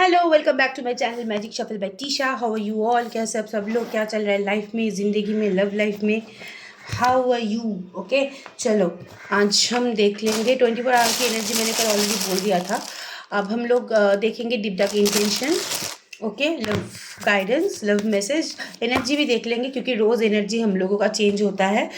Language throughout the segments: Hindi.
Hello, welcome back to my channel Magic Shuffle by Tisha. How are you all? कैसे सब लोग, क्या चल रहा है लाइफ में, ज़िंदगी में, लव लाइफ में? How are you? ओके, चलो आज हम देख लेंगे 24 आवर की एनर्जी। मैंने कल ऑलरेडी बोल दिया था। अब हम लोग देखेंगे डिब्डा की intention. Okay, love guidance, love message, energy भी देख लेंगे क्योंकि रोज़ एनर्जी हम लोगों का चेंज होता है।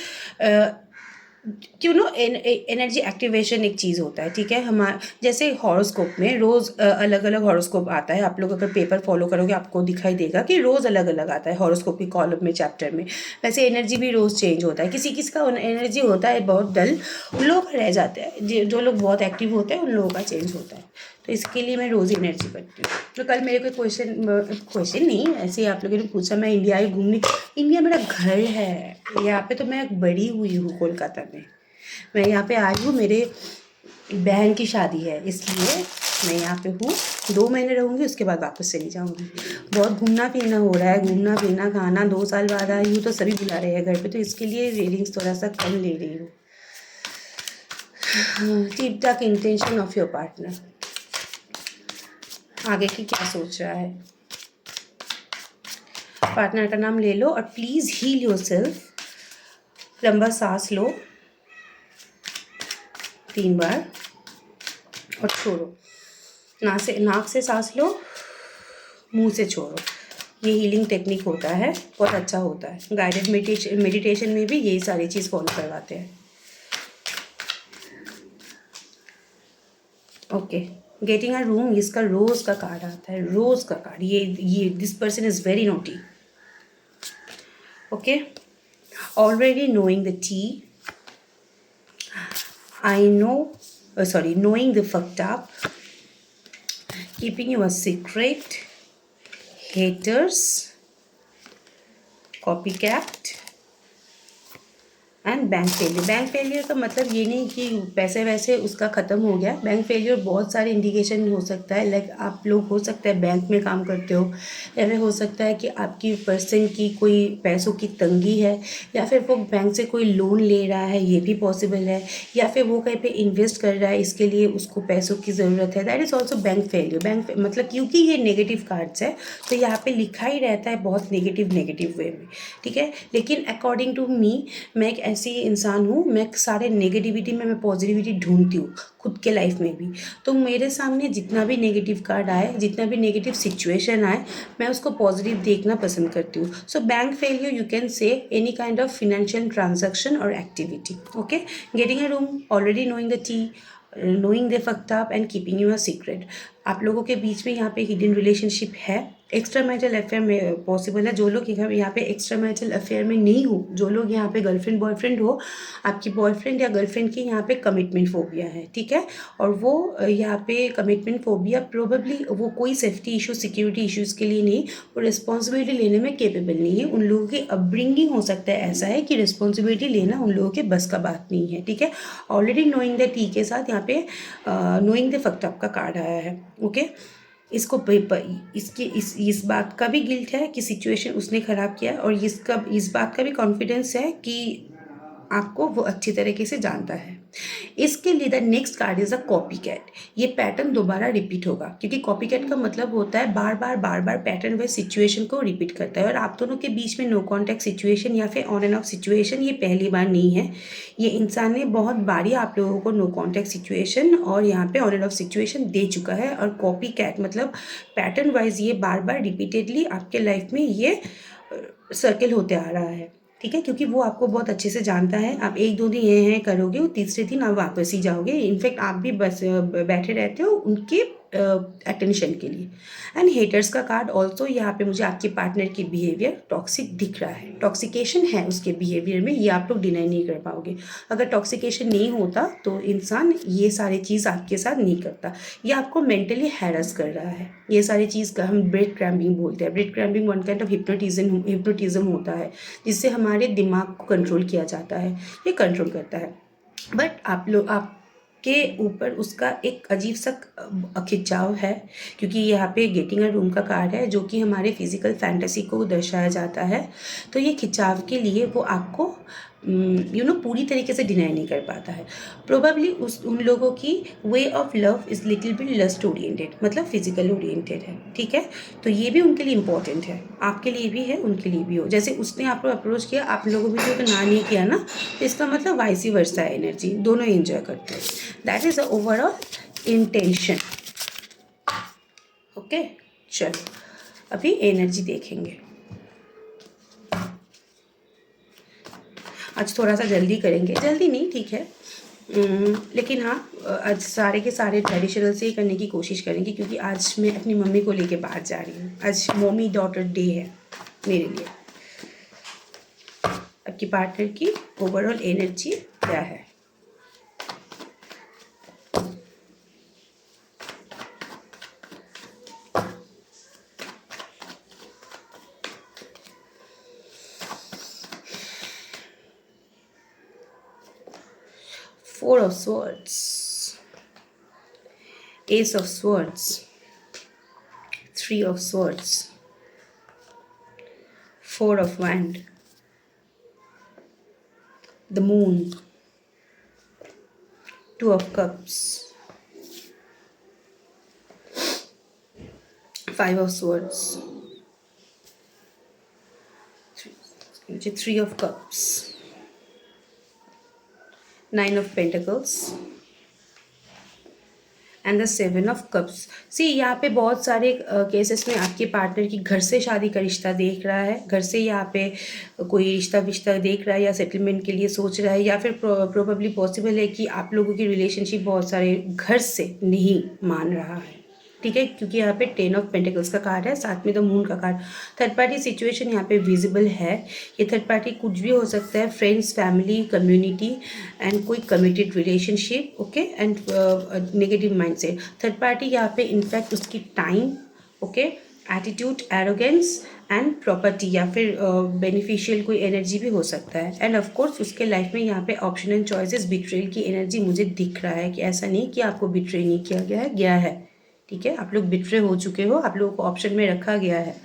क्यों नो एनर्जी एक्टिवेशन एक चीज़ होता है, ठीक है। हमारा जैसे हॉरोस्कोप में रोज़ अलग अलग हॉरोस्कोप आता है। आप लोग अगर पेपर फॉलो करोगे आपको दिखाई देगा कि रोज़ अलग अलग आता है हॉरोस्कोप की कॉलम में, चैप्टर में। वैसे एनर्जी भी रोज़ चेंज होता है। किसी किसी का एनर्जी होता है बहुत डल, उन लोगों का रह जाता है। जो लोग बहुत एक्टिव होते हैं उन लोगों का चेंज होता है। तो इसके लिए मैं रोज़ एनर्जी करती हूँ। तो कल मेरे को क्वेश्चन नहीं, ऐसे ही आप लोगों ने पूछा। मैं इंडिया आई घूमने, इंडिया मेरा घर है। यहाँ पे तो मैं बड़ी हुई हूँ कोलकाता में। मैं यहाँ पे आई हूँ, मेरे बहन की शादी है, इसलिए मैं यहाँ पे हूँ। 2 महीने रहूँगी, उसके बाद वापस चली जाऊँगी। बहुत घूमना फिरना हो रहा है, घूमना फिरना खाना। 2 साल बाद आई हूँ तो सभी बुला रहे हैं घर पे, तो इसके लिए रीडिंग्स थोड़ा सा कम ले रही हूँ। Tip talk intention of your partner, आगे की क्या सोच रहा है। पार्टनर का नाम ले लो और प्लीज़ हील योरसेल्फ। लंबा सांस लो 3 बार और छोड़ो। नाक से सांस लो, मुंह से छोड़ो। ये हीलिंग टेक्निक होता है, बहुत अच्छा होता है। गाइडेड मेडिटेशन में भी यही सारी चीज़ फॉलो करवाते हैं। ओके, गेटिंग अ रूम, इसका रोज़ का कार्ड आता है। रोज़ का कार्ड, ये this person is very naughty. Okay, already knowing the T, I know, sorry, knowing the fucked up, keeping you a secret, haters, copycat and bank failure. Bank failure का मतलब ये नहीं कि पैसे वैसे उसका ख़त्म हो गया। बैंक फेलियर बहुत सारे इंडिकेशन हो सकता है। लाइक आप लोग हो सकता है बैंक में काम करते हो, या फिर हो सकता है कि आपकी पर्सन की कोई पैसों की तंगी है, या फिर वो बैंक से कोई लोन ले रहा है, ये भी पॉसिबल है। या फिर वो कहीं पे इन्वेस्ट कर रहा है, इसके लिए उसको पैसों की ज़रूरत है। That is also bank failure. मतलब क्योंकि ये नेगेटिव कार्ड्स है तो यहाँ पे लिखा ही रहता है बहुत नेगेटिव वे में, ठीक है। लेकिन अकॉर्डिंग टू मी, मैं एक ऐसी इंसान हूँ, मैं सारे नेगेटिविटी में मैं पॉजिटिविटी ढूंढती हूँ खुद के लाइफ में भी। तो मेरे सामने जितना भी नेगेटिव कार्ड आए, जितना भी नेगेटिव सिचुएशन आए, मैं उसको पॉजिटिव देखना पसंद करती हूँ। So bank failure, you can say any kind of financial transaction और activity. Okay, getting a room, already knowing the tea, knowing they fucked up and keeping you a secret. आप लोगों के बीच में यहाँ पे हिडन रिलेशनशिप है। एक्स्ट्रा मैरिटल अफेयर में पॉसिबल है। जो लोग यहाँ पे एक्स्ट्रा मैरिटल अफेयर में नहीं हो, जो लोग यहाँ पे गर्लफ्रेंड बॉयफ्रेंड हो, आपकी बॉयफ्रेंड या गर्लफ्रेंड की यहाँ पे कमिटमेंट फोबिया है, ठीक है। और वो यहाँ पे कमिटमेंट फोबिया प्रोबेबली वो कोई सेफ्टी इशू, सिक्योरिटी इश्यूज़ के लिए नहीं, वो रिस्पॉन्सिबिलिटी लेने में केपेबल नहीं है। उन लोगों की अपब्रिंगिंग हो सकता है ऐसा है कि रिस्पॉन्सिबिलिटी लेना उन लोगों के बस का बात नहीं है, ठीक है। ऑलरेडी नोइंग द टी के साथ यहाँ पे नोइंग द फक्ड अप का कार्ड आया है। ओके, इसको इसकी इस बात का भी गिल्ट है कि सिचुएशन उसने ख़राब किया, और इस बात का भी कॉन्फिडेंस है कि आपको वो अच्छी तरीके से जानता है। इसके लिए the next card is a copy cat. ये पैटर्न दोबारा रिपीट होगा, क्योंकि कॉपी कैट का मतलब होता है बार बार पैटर्न व सिचुएशन को रिपीट करता है। और आप दोनों के बीच में नो कॉन्टैक्ट सिचुएशन या फिर ऑन एंड ऑफ सिचुएशन ये पहली बार नहीं है। ये इंसान ने बहुत बारी आप लोगों को नो कॉन्टैक्ट सिचुएशन और यहाँ पे ऑन एंड ऑफ सिचुएशन दे चुका है। और कॉपी कैट मतलब पैटर्न वाइज ये बार रिपीटेडली आपके लाइफ में ये सर्किल होते आ रहा है, ठीक है। क्योंकि वो आपको बहुत अच्छे से जानता है। आप 1-2 दिन ये करोगे, वो तीसरे दिन आप वापस ही जाओगे। इनफैक्ट आप भी बस बैठे रहते हो उनके अटेंशन के लिए। एंड हेटर्स का कार्ड ऑल्सो, यहाँ पे मुझे आपके पार्टनर की बिहेवियर टॉक्सिक दिख रहा है। टॉक्सिकेशन है उसके बिहेवियर में, ये आप लोग डिनाई नहीं कर पाओगे। अगर टॉक्सिकेशन नहीं होता तो इंसान ये सारी चीज़ आपके साथ नहीं करता। ये आपको मेंटली हैरेस कर रहा है। ये सारी चीज़ का हम ब्रेड क्रैम्बिंग बोलते हैं। Breadcrumbing one kind of hypnotism होता है, जिससे हमारे दिमाग को कंट्रोल किया जाता है। ये कंट्रोल करता है, बट आपके ऊपर उसका एक अजीब सा खिंचाव है। क्योंकि यहाँ पे गेटिंग अ रूम का कार्ड है, जो कि हमारे फिजिकल फैंटेसी को दर्शाया जाता है। तो ये खिंचाव के लिए वो आपको पूरी तरीके से डिनाई नहीं कर पाता है। प्रोबेबली उन लोगों की way of love is little bit lust oriented, मतलब फिजिकल ओरिएंटेड है, ठीक है। तो ये भी उनके लिए इम्पोर्टेंट है, आपके लिए भी है, उनके लिए भी हो। जैसे उसने आपको अप्रोच किया, आप लोगों भी तो ना नहीं किया ना, तो इसका मतलब वाइसी वर्सा है, एनर्जी दोनों ही एंजॉय करते हैं। That is the overall intention. Okay, चलो अभी एनर्जी देखेंगे। आज थोड़ा सा जल्दी करेंगे, जल्दी नहीं, ठीक है, लेकिन हाँ आज सारे के सारे ट्रेडिशनल से ही करने की कोशिश करेंगे, क्योंकि आज मैं अपनी मम्मी को लेके बाहर जा रही हूँ। आज मम्मी डॉटर डे है मेरे लिए। आपकी पार्टनर की ओवरऑल एनर्जी क्या है? Four of Swords, Ace of Swords, Three of Swords, Four of Wands, the Moon, Two of Cups, Five of Swords, Three of Cups, Nine of Pentacles and the seven of cups. See यहाँ पे बहुत सारे केसेस में आपके पार्टनर की घर से शादी का रिश्ता देख रहा है, घर से यहाँ पे कोई रिश्ता विश्ता देख रहा है, या सेटलमेंट के लिए सोच रहा है, या फिर प्रोबेबली पॉसिबल है कि आप लोगों की रिलेशनशिप बहुत सारे घर से नहीं मान रहा है, ठीक है, क्योंकि यहाँ पे 10 ऑफ पेंटिकल्स का कार्ड है, साथ में द मून का कार्ड। थर्ड पार्टी सिचुएशन यहाँ पे विजिबल है। ये थर्ड पार्टी कुछ भी हो सकता है, फ्रेंड्स, फैमिली, कम्युनिटी एंड कोई committed relationship, okay, and negative mindset. Third party यहाँ पे इनफैक्ट उसकी time, okay, attitude, arrogance and property, या फिर बेनिफिशियल कोई एनर्जी भी हो सकता है। एंड ऑफ कोर्स उसके लाइफ में यहाँ पे ऑप्शन एंड चॉइसेस, बिट्रेल की एनर्जी मुझे दिख रहा है, कि ऐसा नहीं कि आपको बिट्रे नहीं किया गया है, ठीक है, आप लोग बिट्रे हो चुके हो, आप लोगों को ऑप्शन में रखा गया है,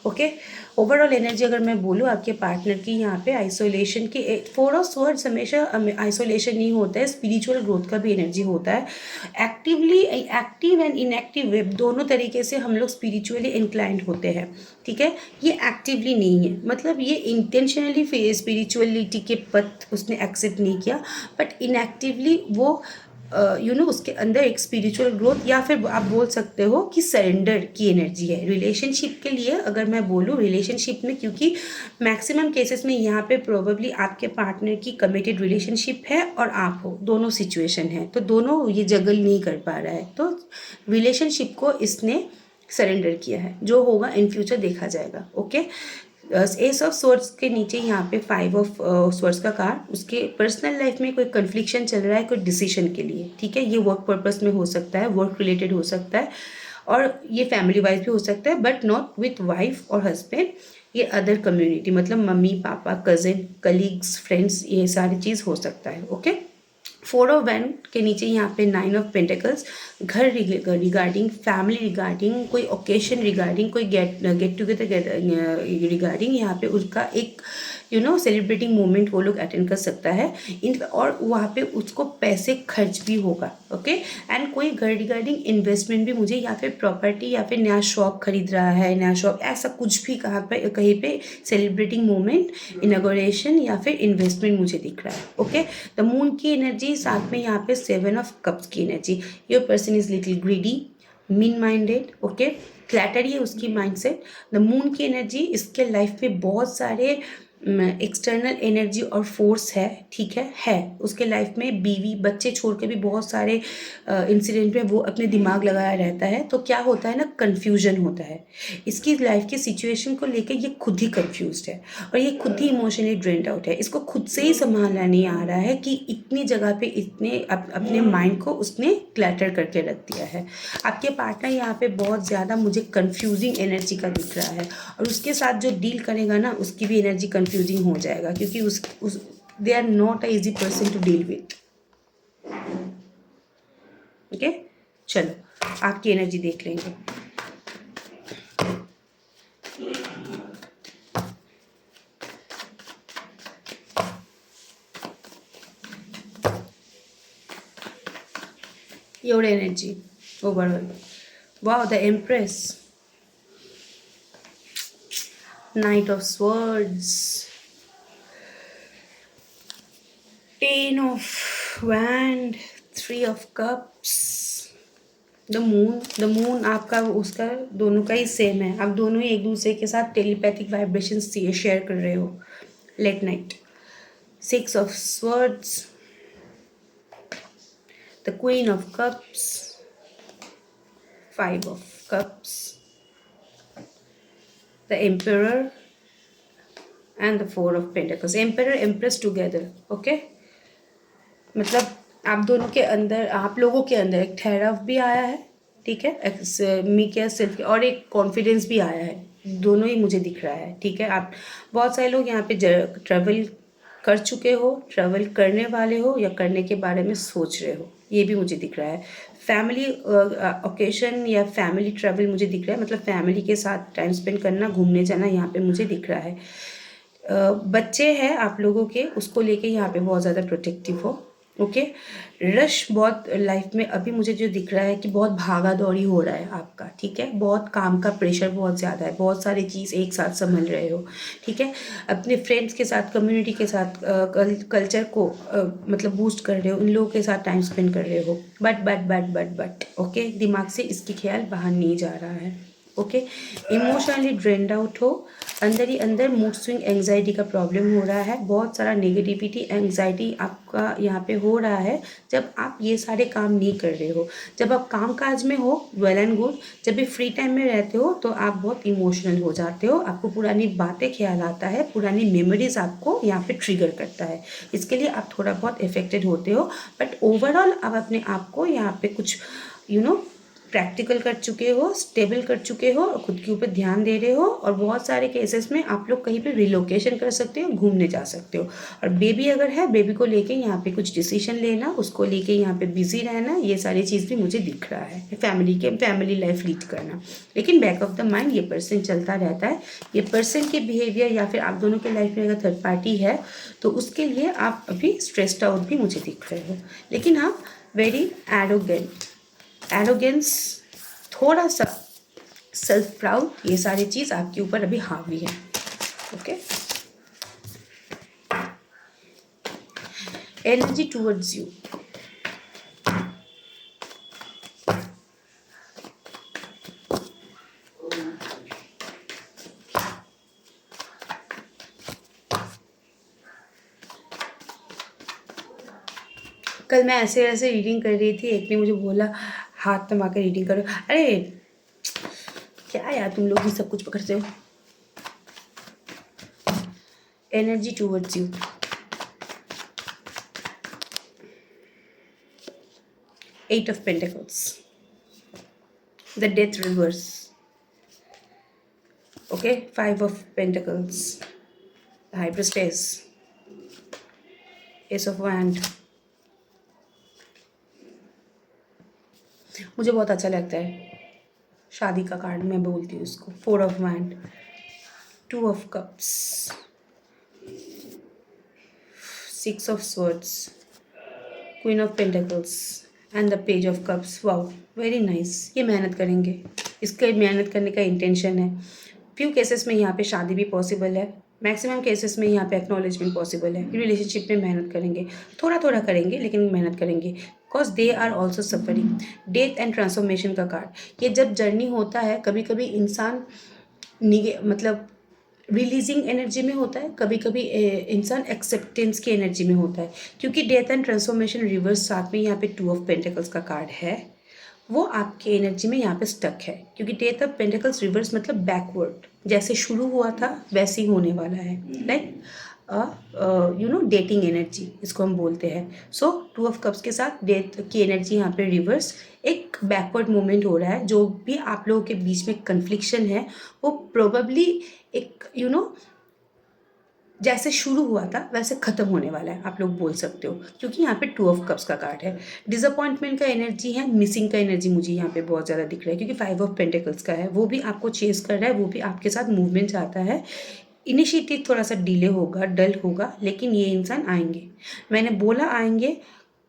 ओके। ओवरऑल एनर्जी अगर मैं बोलूँ आपके पार्टनर की यहाँ पे आइसोलेशन की, फोर ऑफ स्वर्ड्स हमेशा आइसोलेशन नहीं होता है, स्पिरिचुअल ग्रोथ का भी एनर्जी होता है। एक्टिव एंड इनएक्टिव वेब दोनों तरीके से हम लोग स्पिरिचुअली इंक्लाइंड होते हैं, ठीक है। ये एक्टिवली नहीं है, मतलब ये इंटेंशनली स्पिरिचुअलिटी के पथ उसने एक्सेप्ट नहीं किया, बट इनएक्टिवली वो उसके अंदर एक स्पिरिचुअल ग्रोथ, या फिर आप बोल सकते हो कि सरेंडर की एनर्जी है रिलेशनशिप के लिए। अगर मैं बोलूँ रिलेशनशिप में, क्योंकि मैक्सिमम केसेस में यहाँ पे प्रोबेबली आपके पार्टनर की कमिटेड रिलेशनशिप है और आप हो, दोनों सिचुएशन है, तो दोनों ये जगल नहीं कर पा रहा है, तो रिलेशनशिप को इसने सरेंडर किया है। जो होगा इन फ्यूचर देखा जाएगा, ओके। एस ऑफ सोर्ड्स के नीचे यहाँ पे 5 ऑफ सोर्ड्स का कार्ड, उसके पर्सनल लाइफ में कोई कन्फ्लिक्शन चल रहा है कोई डिसीजन के लिए, ठीक है। ये वर्क पर्पस में हो सकता है, वर्क रिलेटेड हो सकता है, और ये फैमिली वाइज भी हो सकता है, बट नॉट विथ वाइफ और हस्बैंड। ये अदर कम्युनिटी, मतलब mummy papa, cousin, colleagues, friends, ये सारी चीज़ हो सकता है, ओके। फोर ऑफ वैन के नीचे यहाँ पे 9 ऑफ पेंटिकल्स, घर रिगार्डिंग, फैमिली रिगार्डिंग, कोई ओकेशन रिगार्डिंग, कोई गेट टुगेदर रिगार्डिंग, यहाँ पे उसका एक सेलिब्रेटिंग मोमेंट वो लोग अटेंड कर सकता है और वहाँ पे उसको पैसे खर्च भी होगा, ओके। एंड कोई घर रिगार्डिंग इन्वेस्टमेंट भी मुझे, या फिर प्रॉपर्टी, या फिर नया शॉप खरीद रहा है, नया शॉप, ऐसा कुछ भी कहीं पे सेलिब्रेटिंग मोमेंट, इनॉग्रेशन या फिर इन्वेस्टमेंट मुझे दिख रहा है, ओके। द मून की एनर्जी, साथ में यहाँ पे 7 ऑफ कप्स की energy. Your person is little greedy, mean minded, okay, clattery है उसकी माइंडसेट। द मून की एनर्जी, इसके लाइफ में बहुत सारे एक्सटर्नल एनर्जी और फोर्स है, ठीक है उसके लाइफ में बीवी बच्चे छोड़ के भी बहुत सारे इंसिडेंट में वो अपने दिमाग लगाया रहता है, तो क्या होता है ना, कन्फ्यूजन होता है। इसकी लाइफ की सिचुएशन को लेकर ये खुद ही कन्फ्यूज्ड है, और ये खुद ही इमोशनली ड्रेन्ड आउट है। इसको खुद से ही संभालना नहीं आ रहा है कि इतनी जगह पे इतने अपने माइंड को उसने क्लैटर करके रख दिया है। आपके पार्टनर यहाँ पे बहुत ज़्यादा मुझे कन्फ्यूजिंग एनर्जी का दिख रहा है, और उसके साथ जो डील करेगा ना उसकी भी एनर्जी कन्फ्यूजिंग हो जाएगा, क्योंकि they are not a easy person to deal with, okay. चलो आपकी एनर्जी देख लेंगे। your energy overall. Wow, the Empress, Knight of Swords, Ten of Wand, Three of Cups, the moon आपका उसका दोनों का ही सेम है। आप दोनों ही एक दूसरे के साथ टेलीपैथिक वाइब्रेशन शेयर कर रहे हो late night. Six of swords, the queen of cups, five of cups, the emperor and the four of pentacles. Emperor empress together, okay. मतलब आप दोनों के अंदर, आप लोगों के अंदर एक ठहराव भी आया है, ठीक है, मी केयर सेल्फ केयर, और एक कॉन्फिडेंस भी आया है। दोनों ही मुझे दिख रहा है, ठीक है। आप बहुत सारे लोग यहाँ पे ट्रैवल कर चुके हो, ट्रैवल करने वाले हो, या करने के बारे में सोच रहे हो, ये भी मुझे दिख रहा है। फैमिली ओकेशन या फैमिली ट्रैवल मुझे दिख रहा है, मतलब फैमिली के साथ टाइम स्पेंड करना, घूमने जाना यहाँ पे मुझे दिख रहा है। बच्चे हैं आप लोगों के, उसको लेके यहाँ पे बहुत ज़्यादा प्रोटेक्टिव हो, ओके। रश बहुत लाइफ में अभी मुझे जो दिख रहा है कि बहुत भागा दौड़ी हो रहा है आपका, ठीक है। बहुत काम का प्रेशर बहुत ज़्यादा है, बहुत सारी चीज़ एक साथ संभल रहे हो, ठीक है। अपने फ्रेंड्स के साथ, कम्युनिटी के साथ, कल्चर को मतलब बूस्ट कर रहे हो, इन लोगों के साथ टाइम स्पेंड कर रहे हो। बट ओके, दिमाग से इसकी ख्याल बाहर नहीं जा रहा है, ओके। इमोशनली ड्रेन्ड आउट हो, अंदर ही अंदर मूड स्विंग एंग्जाइटी का प्रॉब्लम हो रहा है। बहुत सारा नेगेटिविटी एंग्जाइटी आपका यहाँ पे हो रहा है जब आप ये सारे काम नहीं कर रहे हो। जब आप काम काज में हो, वेल एंड गुड। जब भी फ्री टाइम में रहते हो तो आप बहुत इमोशनल हो जाते हो, आपको पुरानी बातें ख्याल आता है, पुरानी मेमोरीज आपको यहाँ पे ट्रिगर करता है। इसके लिए आप थोड़ा बहुत इफेक्टेड होते हो, बट ओवरऑल आप अपने आप को यहाँ पे कुछ प्रैक्टिकल कर चुके हो, स्टेबल कर चुके हो, और खुद के ऊपर ध्यान दे रहे हो। और बहुत सारे केसेस में आप लोग कहीं पे रिलोकेशन कर सकते हो, घूमने जा सकते हो। और बेबी अगर है, बेबी को लेके यहाँ पे कुछ डिसीजन लेना, उसको लेके यहाँ पे बिजी रहना, ये सारी चीज़ भी मुझे दिख रहा है। फैमिली लाइफ लीड करना, लेकिन बैक ऑफ द माइंड ये पर्सन चलता रहता है। ये पर्सन के बिहेवियर, या फिर आप दोनों के लाइफ में अगर थर्ड पार्टी है तो उसके लिए आप अभी स्ट्रेस्ड आउट भी मुझे दिख रहे हो। लेकिन आप वेरी एरोगेंस, थोड़ा सा सेल्फ प्राउड, ये सारी चीज़ आपके ऊपर अभी हावी है, ओके। एनर्जी टूवर्ड्स यू, कल मैं ऐसे ऐसे रीडिंग कर रही थी, एक ने मुझे बोला हाथ थमा कर रीडिंग करो। अरे क्या यार, तुम लोग भी सब कुछ पकड़ते हो। Energy towards you, eight of pentacles, the death reverse, okay. Five of pentacles, high priestess, ace of wand. मुझे बहुत अच्छा लगता है शादी का कार्ड, मैं बोलती हूँ उसको। Four of wand, two of cups, six of swords, queen of pentacles and the page of cups. Wow, very nice. ये मेहनत करेंगे, इसका मेहनत करने का इंटेंशन है। फ्यू केसेस में यहाँ पे शादी भी पॉसिबल है, मैक्सिमम केसेस में यहाँ पे एक्नॉलेजमेंट पॉसिबल है। रिलेशनशिप में मेहनत करेंगे, थोड़ा थोड़ा करेंगे, लेकिन मेहनत करेंगे, because they are also suffering. Death and transformation का कार्ड, ये जब जर्नी होता है, कभी कभी इंसान मतलब रिलीजिंग एनर्जी में होता है, कभी कभी इंसान एक्सेप्टेंस की एनर्जी में होता है। क्योंकि डेथ एंड ट्रांसफॉर्मेशन रिवर्स, साथ में यहाँ पे टू ऑफ पेंटिकल्स का कार्ड है, वो आपके एनर्जी में यहाँ पे स्टक है। क्योंकि डेथ ऑफ पेंटिकल्स रिवर्स मतलब बैकवर्ड, जैसे शुरू हुआ था वैसे ही होने वाला है, लाइक डेटिंग एनर्जी इसको हम बोलते हैं। सो टू ऑफ कप्स के साथ डेथ की एनर्जी यहाँ पे रिवर्स, एक बैकवर्ड मूवमेंट हो रहा है। जो भी आप लोगों के बीच में कन्फ्लिक्शन है, वो प्रोबेबली एक जैसे शुरू हुआ था वैसे ख़त्म होने वाला है, आप लोग बोल सकते हो। क्योंकि यहाँ पे टू ऑफ कप्स का कार्ड है। डिसअपॉइंटमेंट का एनर्जी है, मिसिंग का एनर्जी मुझे यहाँ पे बहुत ज़्यादा दिख रहा है। क्योंकि फाइव ऑफ पेंटिकल्स का है, वो भी आपको चेस कर रहा है, वो भी आपके साथ मूवमेंट चाहता है। इनिशिएटिव थोड़ा सा डिले होगा, डल होगा, लेकिन ये इंसान आएंगे। मैंने बोला आएंगे,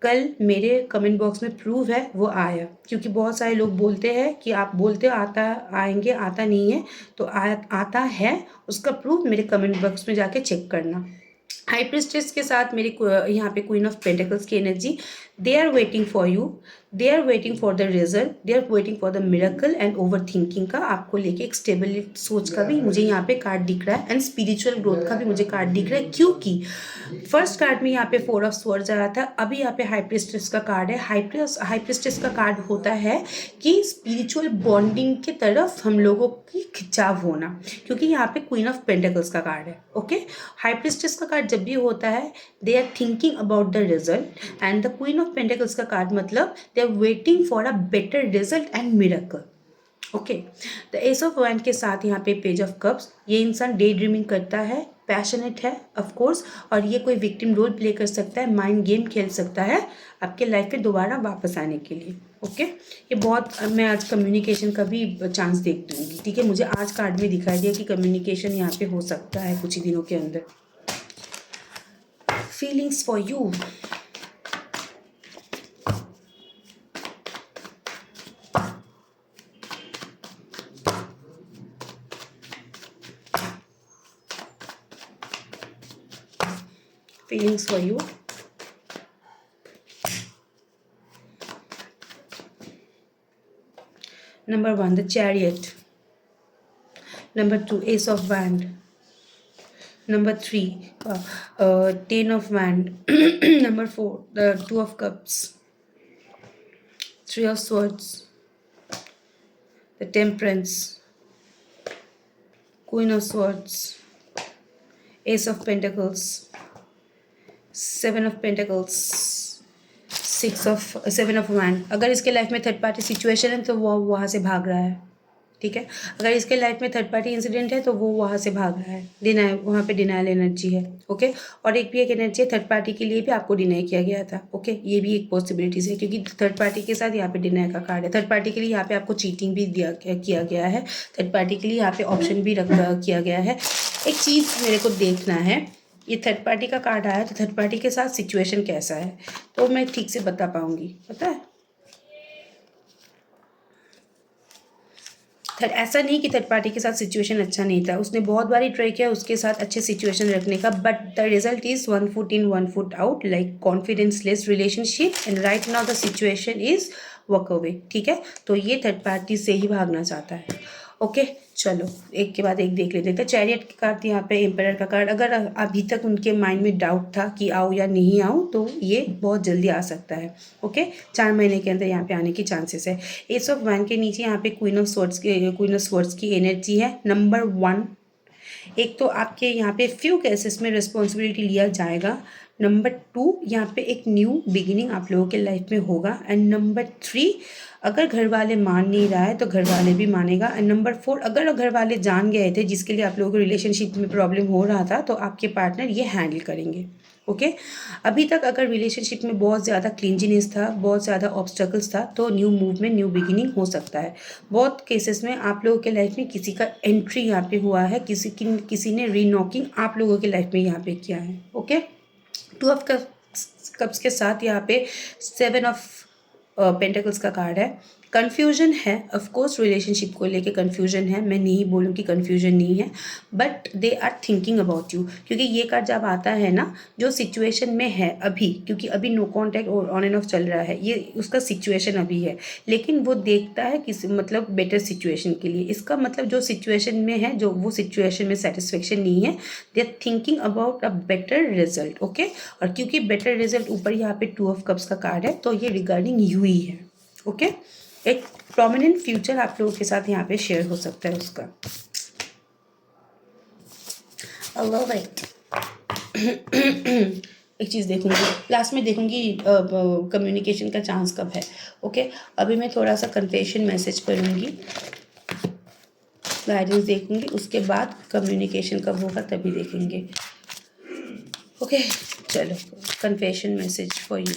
कल मेरे कमेंट बॉक्स में प्रूव है वो आया, क्योंकि बहुत सारे लोग बोलते हैं कि आप बोलते हो आता आएंगे, आता नहीं है। तो आता है, उसका प्रूफ मेरे कमेंट बॉक्स में जाके चेक करना। हाई प्रिस्टेस के साथ मेरे यहाँ पे क्वीन ऑफ पेंटिकल्स की energy, they are waiting for you, they are waiting for the result, they are waiting for the miracle and over thinking का आपको लेके एक स्टेबल सोच का भी मुझे यहाँ पे कार्ड दिख रहा है, एंड स्पिरिचुअल ग्रोथ का भी मुझे कार्ड दिख रहा है। क्योंकि फर्स्ट कार्ड में यहाँ पे 4 ऑफ स्वॉर्ड्स आ रहा था, अभी यहाँ पे हाई प्रिस्टेस का कार्ड है। हाई प्रिस्टेस का कार्ड होता है कि स्पिरिचुअल बॉन्डिंग की तरफ हम लोगों की खिंचाव होना, क्योंकि यहाँ पे क्वीन ऑफ पेंटिकल्स का कार्ड है। ओके, हाई प्रिस्टेस का कार्ड जब भी होता है they are thinking about the result, and the queen of pentacles का कार्ड मतलब they are waiting for a better result and miracle. Okay, the ace of wand के साथ यहाँ पे पेज ऑफ कप्स, ये इंसान डे ड्रीमिंग करता है, पैशनेट है ऑफ कोर्स, और ये कोई विक्टिम रोल प्ले कर सकता है, माइंड गेम खेल सकता है आपके लाइफ में दोबारा वापस आने के लिए। ओके, ये बहुत, मैं आज कम्युनिकेशन का भी चांस देख दूंगी। ठीक है, मुझे आज कार्ड में दिखाई दिया कि कम्युनिकेशन यहाँ पे हो सकता है कुछ ही दिनों के अंदर। Feelings for you, feelings for you. Number 1, the Chariot. Number 2, Ace of Wand. Number 3, Ten of Wand. Number 4, the Two of Cups. 3 of Swords. The Temperance. Queen of Swords. Ace of Pentacles. 7 of Pentacles. 7 of Wand. अगर इसके लाइफ में थर्ड पार्टी सिचुएशन है तो वो वहाँ से भाग रहा है। ठीक है, अगर इसके लाइफ में थर्ड पार्टी इंसिडेंट है तो वो वहाँ से भाग रहा है, डिनाई, वहाँ पे डिनाइल एनर्जी है। ओके, और एक भी एक एनर्जी है थर्ड पार्टी के लिए भी आपको डिनाई किया गया था। ओके, ये भी एक पॉसिबिलिटीज है, क्योंकि थर्ड पार्टी के साथ यहाँ पे डिनाई का कार्ड है। थर्ड पार्टी के लिए यहाँ पे आपको चीटिंग भी किया गया है, थर्ड पार्टी के लिए यहाँ पे ऑप्शन भी किया गया है। एक चीज़ मेरे को देखना है, ये थर्ड पार्टी का कार्ड आया तो थर्ड पार्टी के साथ सिचुएशन कैसा है, तो मैं ठीक से बता पाऊंगी। पता है, ऐसा नहीं कि थर्ड पार्टी के साथ सिचुएशन अच्छा नहीं था, उसने बहुत बारी ट्राई किया उसके साथ अच्छे सिचुएशन रखने का, but the result is 1 foot in 1 foot out, like confidence less relationship, and right now the situation is walk away. ठीक है, तो ये थर्ड पार्टी से ही भागना चाहता है। ओके, चलो एक के बाद एक देख लेते हैं। चैरियट का कार्ड यहाँ पे, एम्परर का कार्ड, अगर अभी तक उनके माइंड में डाउट था कि आओ या नहीं आओ तो ये बहुत जल्दी आ सकता है। ओके, 4 महीने के अंदर यहाँ पे आने की चांसेस है। एस ऑफ वैन के नीचे यहाँ पे क्वीन ऑफ स्वॉर्ड्स की एनर्जी है। नंबर 1, एक तो आपके यहाँ पे फ्यू केसेस में रिस्पॉन्सिबिलिटी लिया जाएगा। नंबर 2, यहाँ पे एक न्यू बिगिनिंग आप लोगों के लाइफ में होगा। एंड नंबर 3, अगर घर वाले मान नहीं रहा है तो घर वाले भी मानेगा। एंड नंबर 4, अगर घर वाले जान गए थे जिसके लिए आप लोगों को रिलेशनशिप में प्रॉब्लम हो रहा था तो आपके पार्टनर ये हैंडल करेंगे। ओके, अभी तक अगर रिलेशनशिप में बहुत ज़्यादा क्लिंजीनेस था, बहुत ज़्यादा ऑब्स्टकल्स था, तो न्यू मूवमेंट, न्यू बिगिनिंग हो सकता है। बहुत केसेस में आप लोगों के लाइफ में किसी का एंट्री यहाँ पे हुआ है, किसी ने रीनॉकिंग आप लोगों के लाइफ में यहाँ पे किया है। ओके, 2 ऑफ कप्स के साथ यहाँ पे 7 ऑफ पेंटिकल्स का कार्ड है। कन्फ्यूजन है, ऑफ कोर्स रिलेशनशिप को लेके कन्फ्यूजन है, मैं नहीं बोलूँ कि कन्फ्यूजन नहीं है, but they are thinking about you, क्योंकि ये कार्ड जब आता है ना, जो सिचुएशन में है अभी, क्योंकि अभी नो कॉन्टैक्ट और ऑन एंड ऑफ चल रहा है, ये उसका सिचुएशन अभी है, लेकिन वो देखता है किसी मतलब बेटर सिचुएशन के लिए। इसका मतलब जो सिचुएशन में है, जो वो सिचुएशन में सेटिस्फेक्शन नहीं है, they are thinking about a better result. Okay, और क्योंकि बेटर रिजल्ट ऊपर यहाँ पे 2 ऑफ कप्स का कार्ड है, तो ये रिगार्डिंग यू ही है। ओके, एक प्रोमिनेंट फ्यूचर आप लोगों के साथ यहाँ पे शेयर हो सकता है उसका। एक चीज़ देखूंगी, लास्ट में देखूंगी कम्युनिकेशन का चांस कब है। ओके, अभी मैं थोड़ा सा कन्फेशन मैसेज करूंगी, गाइडेंस देखूंगी, उसके बाद कम्युनिकेशन कब होगा तभी देखेंगे। ओके, चलो, confession message for you.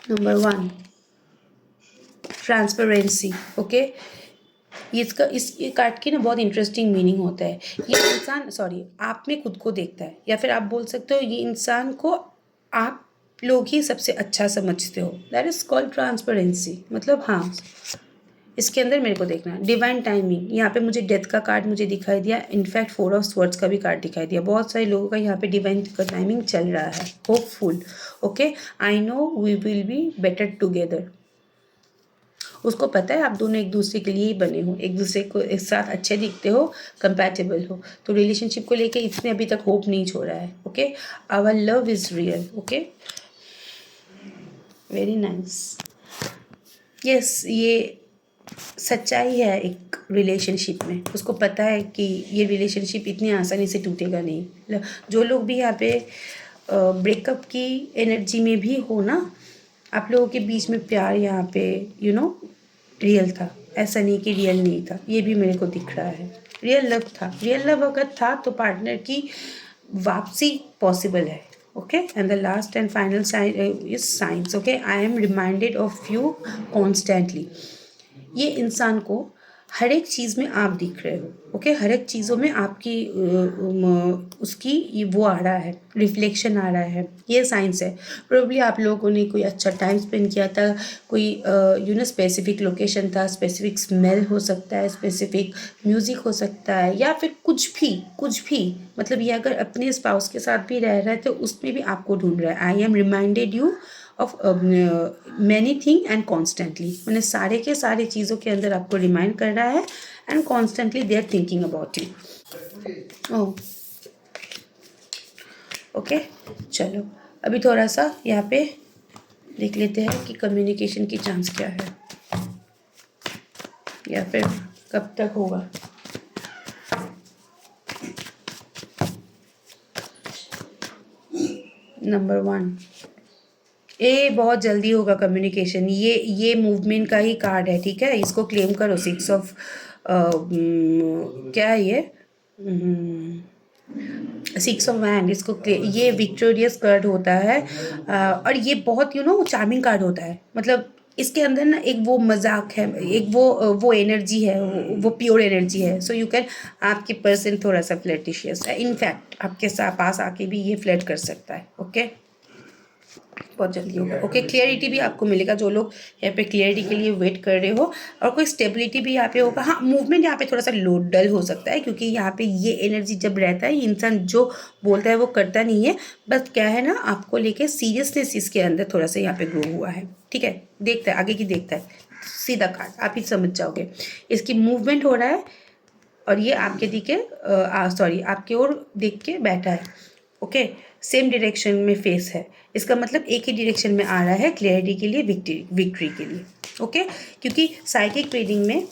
Number 1, transparency. Okay, ये इसका इस कार्ड की ना बहुत इंटरेस्टिंग मीनिंग होता है। ये इंसान आप में खुद को देखता है, या फिर आप बोल सकते हो ये इंसान को आप लोग ही सबसे अच्छा समझते हो। That is called transparency. मतलब हाँ, इसके अंदर मेरे को देखना डिवाइन टाइमिंग। यहाँ पे मुझे डेथ का कार्ड मुझे दिखाई दिया, इनफैक्ट 4 ऑफ स्वॉर्ड्स का भी कार्ड दिखाई दिया। बहुत सारे लोगों का यहाँ पे डिवाइन का टाइमिंग चल रहा है। Hopeful, okay, I know we will be better together. उसको पता है आप दोनों एक दूसरे के लिए ही बने हो, एक दूसरे को एक साथ अच्छे दिखते हो, कंपैटिबल हो। तो रिलेशनशिप को लेके इसने अभी तक होप नहीं छोड़ा है। Okay, our love is real. Okay, very nice. Yes, ये सच्चाई है एक रिलेशनशिप में। उसको पता है कि ये रिलेशनशिप इतनी आसानी से टूटेगा नहीं। जो लोग भी यहाँ पे ब्रेकअप की एनर्जी में भी हो ना, आप लोगों के बीच में प्यार यहाँ पे रियल था। ऐसा नहीं कि रियल नहीं था, ये भी मेरे को दिख रहा है। रियल लव था। रियल लव अगर था तो पार्टनर की वापसी पॉसिबल है। Okay, and the last and final sign is science. Okay, I am reminded of you constantly. ये इंसान को हर एक चीज़ में आप दिख रहे हो। ओके, हर एक चीज़ों में आपकी उसकी वो आ रहा है, रिफ्लेक्शन आ रहा है। ये साइंस है। प्रोबेबली आप लोगों ने कोई अच्छा टाइम स्पेंड किया था, कोई स्पेसिफिक लोकेशन था, स्पेसिफिक स्मेल हो सकता है, स्पेसिफिक म्यूज़िक हो सकता है, या फिर कुछ भी। मतलब ये अगर अपने स्पाउस के साथ भी रह रहा है तो उसमें भी आपको ढूंढ रहा है। आई am reminded you of many thing and constantly. मैंने सारे के सारे चीज़ों के अंदर आपको रिमाइंड कर रहा है, and constantly they are thinking about you. Oh, okay, चलो अभी थोड़ा सा यहाँ पे देख लेते हैं कि कम्युनिकेशन की चांस क्या है, या फिर कब तक होगा। नंबर 1, ये बहुत जल्दी होगा कम्युनिकेशन। ये मूवमेंट का ही कार्ड है, ठीक है। इसको क्लेम करो। 6 ऑफ क्या है ये, 6 ऑफ वैंड। इसको ये विक्टोरियस कार्ड होता है। और ये बहुत चार्मिंग कार्ड होता है। मतलब इसके अंदर ना एक वो मजाक है, एक वो एनर्जी है, वो प्योर एनर्जी है। सो यू कैन, आपकी पर्सन थोड़ा सा फ्लर्टिशियस है, इनफैक्ट आपके पास आके भी ये फ्लर्ट कर सकता है। ओके, बहुत जल्दी होगा। ओके, क्लियरिटी भी आपको मिलेगा। जो लोग यहाँ पे क्लियरिटी के लिए वेट कर रहे हो, और कोई स्टेबिलिटी भी यहाँ पे होगा। हाँ, मूवमेंट यहाँ पे थोड़ा सा लो डल हो सकता है, क्योंकि यहाँ पे ये एनर्जी जब रहता है, इंसान जो बोलता है वो करता नहीं है। बस क्या है ना, आपको लेके सीरियसनेस इसके अंदर थोड़ा सा यहाँ पे ग्रो हुआ है, ठीक है। देखता है आगे की, देखता है सीधा कार्ड, आप ही समझ जाओगे। इसकी मूवमेंट हो रहा है, और ये आपके आपके ओर देख के बैठा है। ओके, सेम डायरेक्शन में फेस है। इसका मतलब एक ही डायरेक्शन में आ रहा है, क्लियरिटी के लिए, विक्ट्री के लिए। ओके, क्योंकि साइकिक रीडिंग में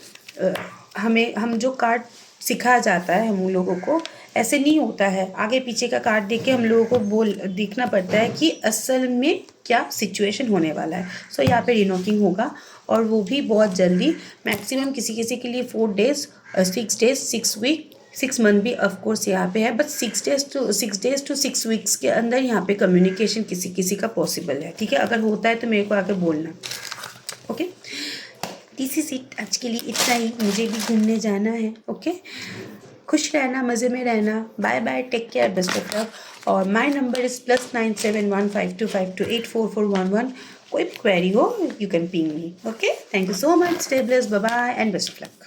हम जो कार्ड सिखाया जाता है हम लोगों को, ऐसे नहीं होता है। आगे पीछे का कार्ड देख के हम लोगों को देखना पड़ता है कि असल में क्या सिचुएशन होने वाला है। सो यहाँ पे रिनोकिंग होगा, और वो भी बहुत जल्दी। मैक्सिमम किसी किसी के लिए 4 डेज, 6 डेज, 6 वीक, 6 मंथ भी ऑफकोर्स यहाँ पे है। बट 6 डेज टू 6 वीक्स के अंदर यहाँ पे कम्युनिकेशन किसी किसी का पॉसिबल है, ठीक है। अगर होता है तो मेरे को आकर बोलना। ओके, टीसी सीट आज के लिए इतना ही। मुझे भी घूमने जाना है। ओके, खुश रहना, मज़े में रहना। Bye bye, take care, best of luck. और माई नंबर इज़ +971525284411। कोई भी क्वेरी हो, you can ping me. Okay, thank you so much, stay blessed, bye bye and best of luck.